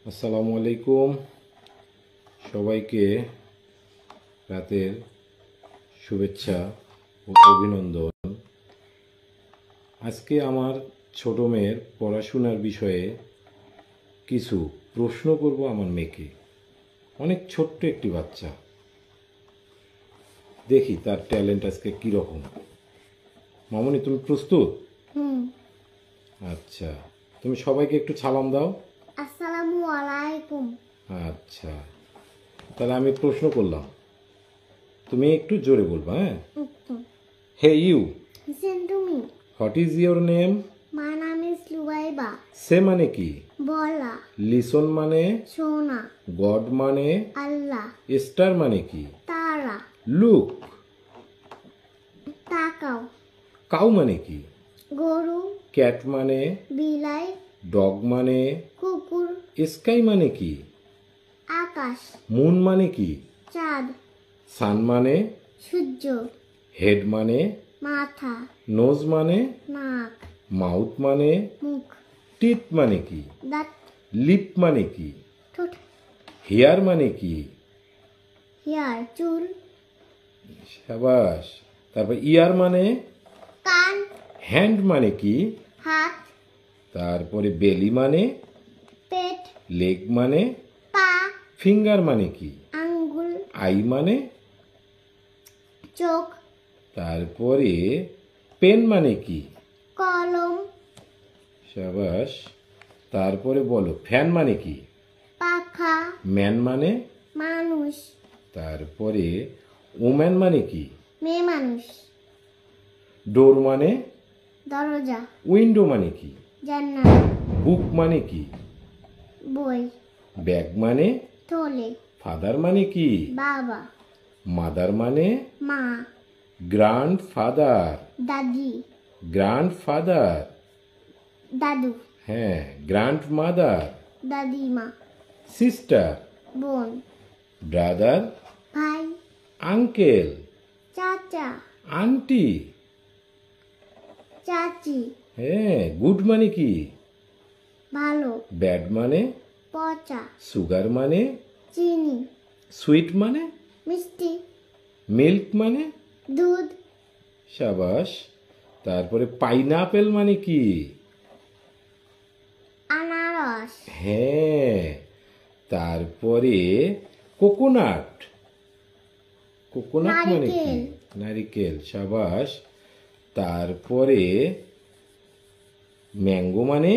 আসসালামু আলাইকুম সবাইকে রাতের শুভেচ্ছা ও অভিনন্দন। আজকে আমার ছোট মেয়ের পড়াশোনার বিষয়ে কিছু প্রশ্ন করব আমার মেয়েকে। অনেক ছোট্ট একটি বাচ্চা, দেখি তার ট্যালেন্ট আজকে কীরকম। মামনি, তুমি প্রস্তুত? আচ্ছা, তুমি সবাইকে একটু সালাম দাও। আসসালামু আলাইকুম। আচ্ছা, তাহলে আমি প্রশ্ন করলাম, তুমি একটু জোরে বলবা। হ্যাঁ। Hey you, Listen to me. What is your name? My name is Luaiba. সে মানে কি? বলা, লিসন মানে? সোনা, গড মানে? আল্লাহ, স্টার মানে কি? তারা, লুক। তাকাও, কাউ মানে কি? গরু, ক্যাট মানে? বিলাই, ডগ মানে? কুকুর, স্কাই মানে কি? আকাশ, মুন মানে কি? চাঁদ, সান মানে? সূর্য, হেড মানে? মাথা, নোজ মানে? নাক, মাউথ মানে? মুখ, টিথ মানে কি? দাঁত, লিপ মানে কি? ঠোঁট, হেয়ার মানে কি? হেয়ার, চুল, সাবাস। তারপর ইয়ার মানে? কান, হ্যান্ড মানে কি? হাত, তারপরে বেলি মানে? পেট, লেগ মানে? পা, ফিঙ্গার মানে কি? আঙ্গুল, আই মানে? চোখ, তারপরে পেন মানে কি? কলম, সাবাস। তারপরে বলো, ফ্যান মানে কি? পাখা, ম্যান মানে? মানুষ, তারপরে ওম্যান মানে কি? মেয়ে মানুষ, ডোর মানে? দরজা, উইন্ডো মানে কি? জান্নাত, বুক মানে কি? বই, ব্যাগ মানে? থলে, ফাদার মানে কি? বাবা, মাদার মানে? মা, গ্র্যান্ড ফাদার। দাদি, গ্র্যান্ড ফাদার। দাদু, হ্যাঁ, গ্র্যান্ড মাদার। দাদিমা, সিস্টার। বোন, ব্রাদার। ভাই, আঙ্কেল। চাচা, আন্টি। চাচি, হ্যাঁ, গুড মানে কি? ভালো, ব্যাড মানে? পচা, সুগার মানে? চিনি, সুইট মানে? মিষ্টি, মিল্ক মানে? দুধ, সাবাস। তারপরে পাইনাপেল মানে কি? আনারস, হ্যাঁ। তারপরে কোকোনাট। কোকোনাট মানে কি? নারকেল, নারিকেল। সাবাস। তারপরে ম্যাঙ্গো মানে?